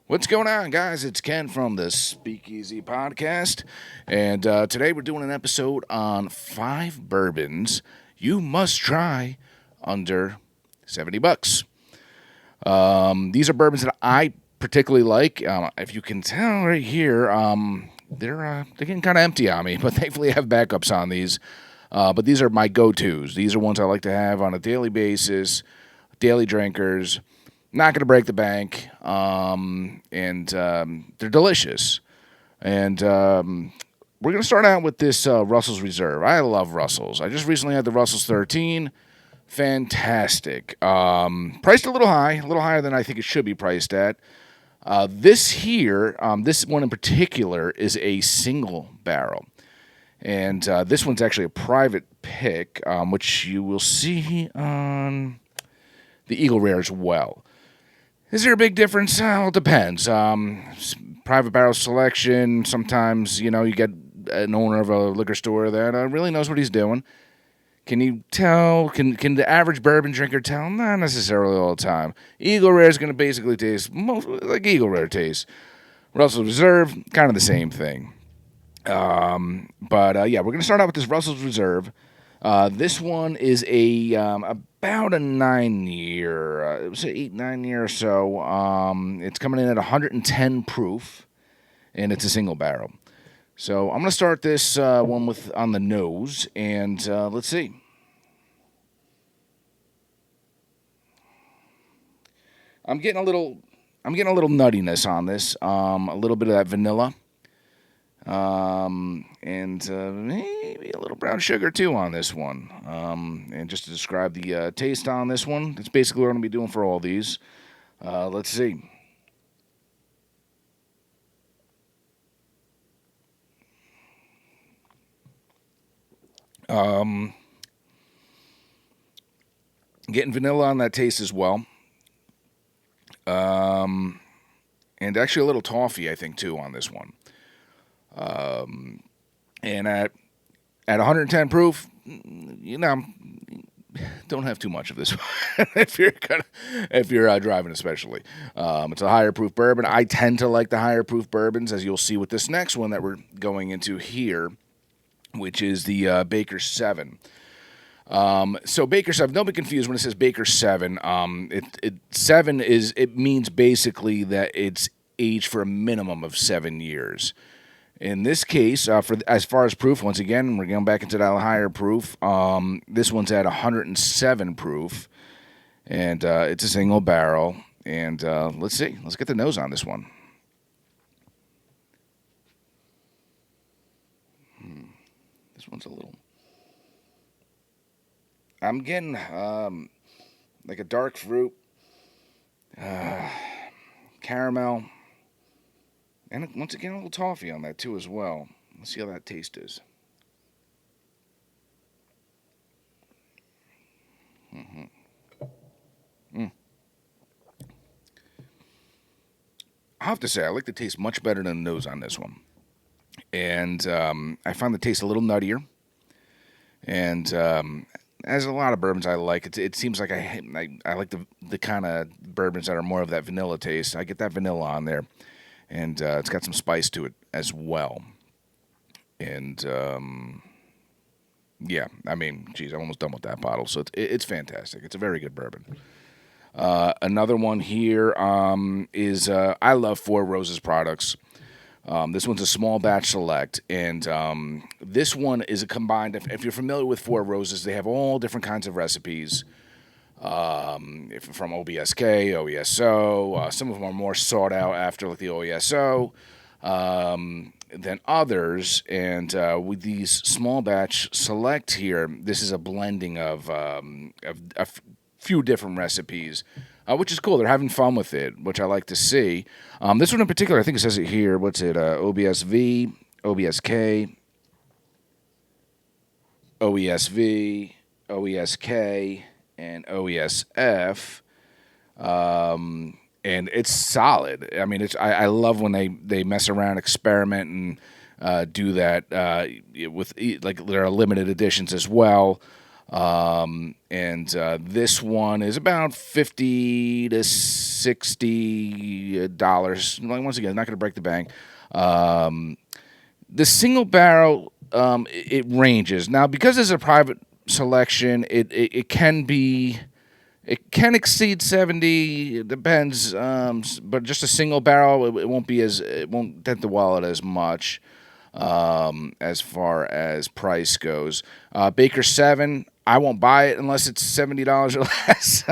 What's going on, guys? It's Ken from the Speakeasy Podcast, and today we're doing an episode on 5 bourbons you must try under $70. These are bourbons that I particularly like. If you can tell right here, they're getting kind of empty on me, but thankfully I have backups on these. But these are my go-tos. These are ones I like to have on a daily basis, daily drinkers. Not going to break the bank, and they're delicious. And we're going to start out with this Russell's Reserve. I love Russell's. I just recently had the Russell's 13. Fantastic. Priced a little higher than I think it should be priced at. This one in particular, is a single barrel. And this one's actually a private pick, which you will see on the Eagle Rare as well. Is there a big difference? Well, it depends. Private barrel selection, sometimes, you get an owner of a liquor store that really knows what he's doing. Can you tell? Can the average bourbon drinker tell? Not necessarily all the time. Eagle Rare is going to basically taste like Eagle Rare tastes. Russell's Reserve, kind of the same thing. But we're going to start out with this Russell's Reserve. This one is about a 9 year, it was an 8, 9 year or so. It's coming in at 110 proof, and it's a single barrel. So I'm going to start this one with on the nose, and let's see. I'm getting a little nuttiness on this. A little bit of that vanilla. And maybe a little brown sugar too on this one. And just to describe the taste on this one, that's basically what I'm going to be doing for all these. Let's see. Getting vanilla on that taste as well. And actually a little toffee, I think, too, on this one. And at 110 proof, don't have too much of this if you're driving, especially. It's a higher proof bourbon. I tend to like the higher proof bourbons, as you'll see with this next one that we're going into here, which is the Baker 7. So Baker 7, don't be confused when it says Baker 7. It means basically that it's aged for a minimum of 7 years. In this case, as far as proof, once again, we're going back into that higher proof. This one's at 107 proof, and it's a single barrel. And let's see. Let's get the nose on this one. This one's a little... I'm getting like a dark fruit, caramel, and once again a little toffee on that too as well. Let's see how that taste is. I have to say I like the taste much better than the nose on this one, and I find the taste a little nuttier. And as a lot of bourbons I like, it seems like I like the kind of bourbons that are more of that vanilla taste. I get that vanilla on there, and it's got some spice to it as well. And I'm almost done with that bottle, so it's fantastic. It's a very good bourbon. Another one here is I love Four Roses products. This one's a small batch select, and this one is a combined. If you're familiar with Four Roses, they have all different kinds of recipes, from OBSK, OESO. Some of them are more sought out after, like the OESO, than others. And with these small batch select here, this is a blending of few different recipes. Which is cool. They're having fun with it, which I like to see. This one in particular, I think it says it here. What's it? OBSV, OBSK, OESV, OESK, and OESF. And it's solid. I mean, I love when they mess around, experiment, and do that with like there are limited editions as well. And this one is about $50 to $60. Like, once again, not going to break the bank. The single barrel, it ranges now because it's a private selection. It can be. It can exceed 70. It depends, but just a single barrel, it won't be as it won't dent the wallet as much as far as price goes. Baker 7, I won't buy it unless it's $70 or less.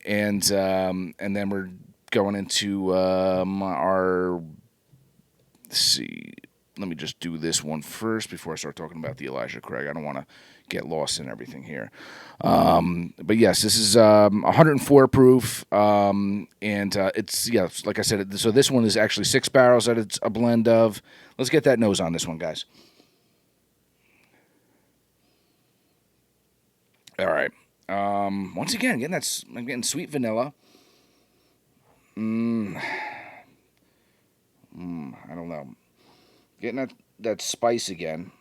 And then we're going into our. Let's see. Let me just do this one first before I start talking about the Elijah Craig. I don't want to get lost in everything here. But yes, this is 104 proof, and it's like I said. So this one is actually 6 barrels that it's a blend of. Let's get that nose on this one, guys. All right. Once again, I'm getting sweet vanilla. I don't know. Getting that spice again.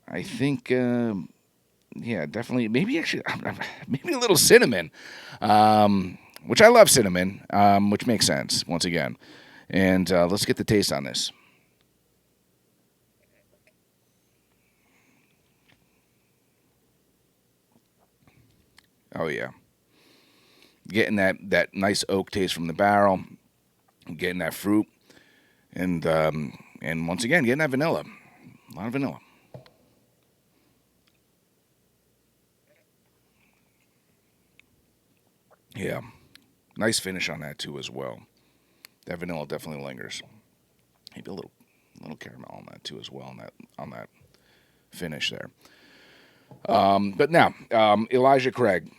I think, definitely, maybe actually, maybe a little cinnamon, which I love cinnamon, which makes sense, once again. And let's get the taste on this. Oh, yeah. Getting that nice oak taste from the barrel, getting that fruit, and once again, getting that vanilla. A lot of vanilla. Yeah. Nice finish on that, too, as well. That vanilla definitely lingers. Maybe a little caramel on that, too, as well, on that finish there. But now, Elijah Craig.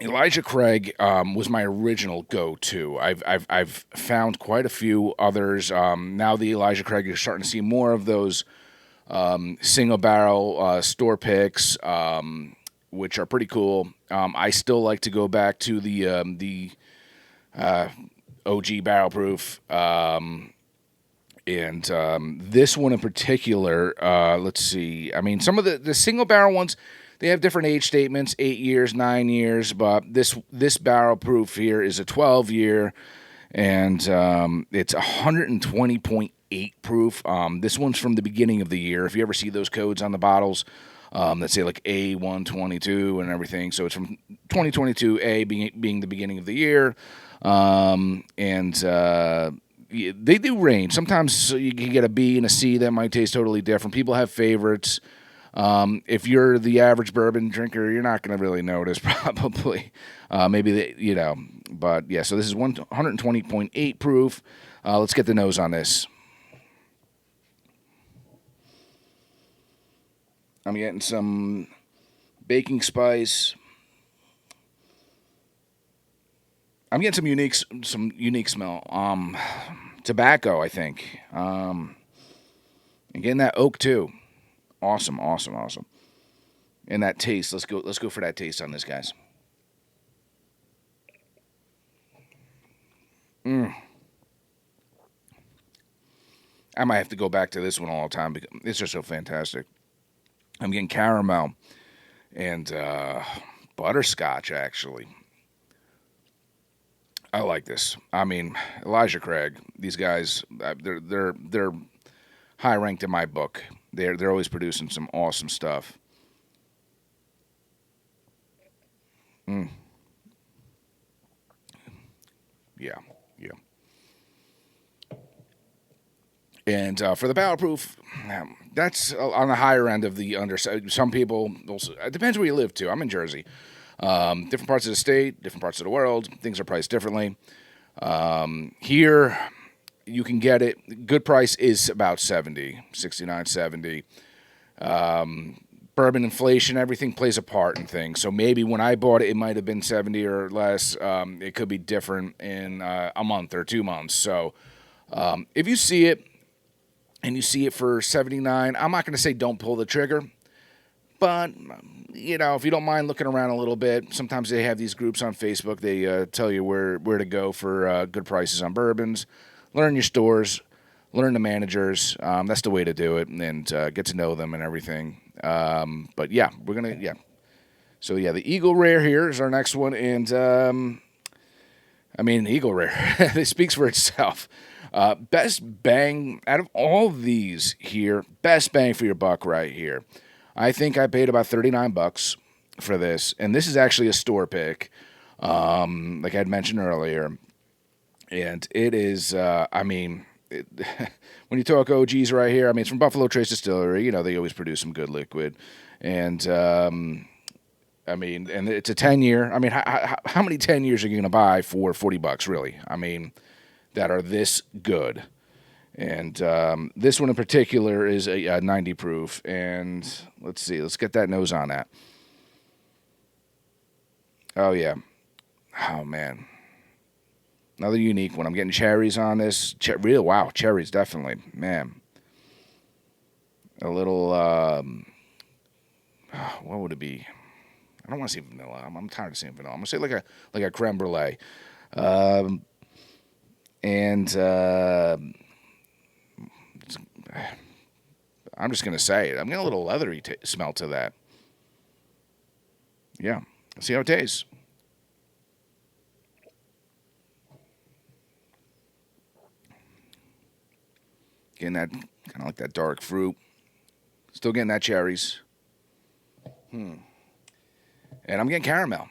Elijah Craig was my original go-to. I've found quite a few others. Now the Elijah Craig, you're starting to see more of those single barrel store picks, which are pretty cool. I still like to go back to the OG barrel proof. And this one in particular, let's see. I mean, some of the single barrel ones, they have different age statements, 8 years, 9 years, but this barrel proof here is a 12-year, and it's 120.8 proof. This one's from the beginning of the year. If you ever see those codes on the bottles, that say like A122 and everything, so it's from 2022, A being the beginning of the year, they do range. Sometimes you can get a B and a C that might taste totally different. People have favorites. If you're the average bourbon drinker, you're not going to really notice, probably. But yeah, so this is 120.8 proof. Let's get the nose on this. I'm getting some baking spice. I'm getting some unique smell. Tobacco, I think. And getting that oak too. Awesome. And that taste. Let's go for that taste on this, guys. I might have to go back to this one all the time because it's just so fantastic. I'm getting caramel and butterscotch, actually. I like this. I mean, Elijah Craig. These guys, they're high ranked in my book. They're always producing some awesome stuff. Yeah, yeah. And for the barrel proof, that's on the higher end of the under. Some people, it depends where you live too. I'm in Jersey. Different parts of the state, different parts of the world, things are priced differently. Here, you can get it. Good price is about 70, 69, 70. Bourbon inflation, everything plays a part in things. So maybe when I bought it, it might have been 70 or less. It could be different in a month or 2 months. So if you see it and you see it for 79, I'm not going to say don't pull the trigger. But, if you don't mind looking around a little bit, sometimes they have these groups on Facebook. They tell you where to go for good prices on bourbons. Learn your stores. learn the managers. That's the way to do it, and get to know them and everything. But yeah, we're gonna So yeah, the Eagle Rare here is our next one, and Eagle Rare. It speaks for itself. Best bang out of all of these here. Best bang for your buck right here. I think I paid about $39 for this, and this is actually a store pick, like I had mentioned earlier, and it is. When you talk OGs right here, it's from Buffalo Trace Distillery. They always produce some good liquid, and and it's a 10-year. How many 10 years are you going to buy for $40, really? That are this good. And this one in particular is a 90 proof. And let's see, let's get that nose on that. Oh, yeah. Oh, man. Another unique one. I'm getting cherries on this. Wow, cherries, definitely. Man. A little, what would it be? I don't want to say vanilla. I'm tired of saying vanilla. I'm going to say like a creme brulee. I'm just going to say it. I'm getting a little leathery smell to that. Yeah. Let's see how it tastes. Getting that kind of like that dark fruit. Still getting that cherries. And I'm getting caramel.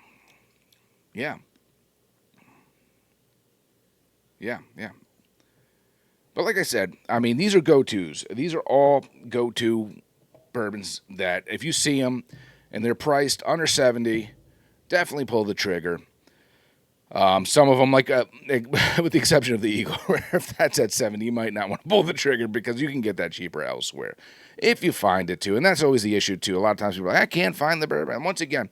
Yeah. Yeah. But like I said, these are go-tos. These are all go-to bourbons that if you see them and they're priced under $70, definitely pull the trigger. Some of them, with the exception of the Eagle, if that's at $70, you might not want to pull the trigger because you can get that cheaper elsewhere if you find it too. And that's always the issue too. A lot of times people are like, I can't find the bourbon. And once again,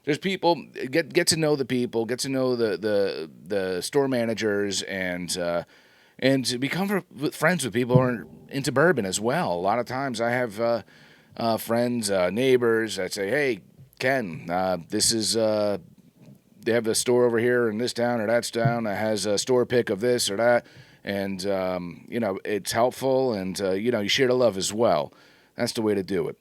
there's people, get to know the people, get to know the store managers, and to become friends with people who are into bourbon as well. A lot of times I have friends, neighbors that say, hey, Ken, this is, they have the store over here in this town or that town that has a store pick of this or that. And, it's helpful, and, you share the love as well. That's the way to do it.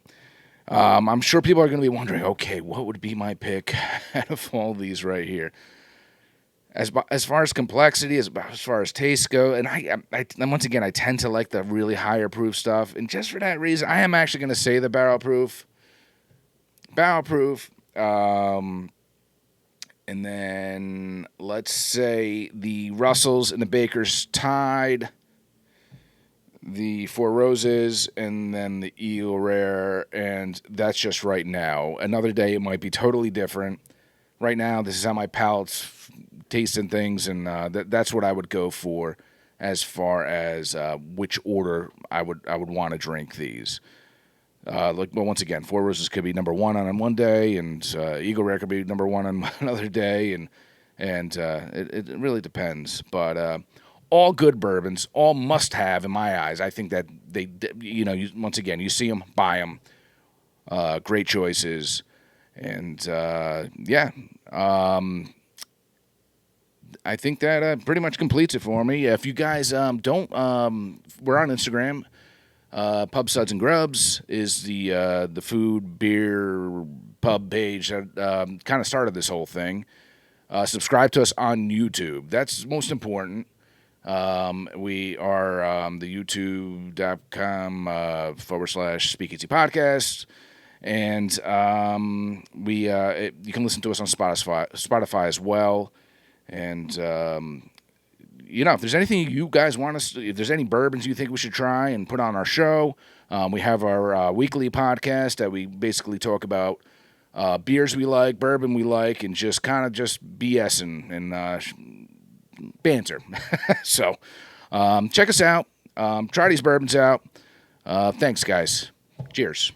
I'm sure people are going to be wondering, okay, what would be my pick out of all these right here? As far as complexity, as far as taste go, and and once again, I tend to like the really higher proof stuff, and just for that reason, I am actually going to say the barrel proof, and then let's say the Russells and the Bakers tied, the Four Roses, and then the Eagle Rare, and that's just right now. Another day it might be totally different. Right now, this is how my palate's tasting things, and that's what I would go for as far as which order I would want to drink these. Once again, Four Roses could be number one on one day, and Eagle Rare could be number one on another day, and it really depends. But all good bourbons, all must have in my eyes. I think that once again, you see them, buy them. Great choices, and I think that pretty much completes it for me. If you guys don't, we're on Instagram. Pub Suds and Grubs is the food, beer, pub page that kind of started this whole thing. Subscribe to us on YouTube. That's most important. We are the youtube.com/Speakeasy Podcast. And you can listen to us on Spotify as well. And, if there's anything you guys want us, if there's any bourbons you think we should try and put on our show, we have our weekly podcast that we basically talk about beers we like, bourbon we like, and just kind of just BS and banter. So check us out. Try these bourbons out. Thanks, guys. Cheers.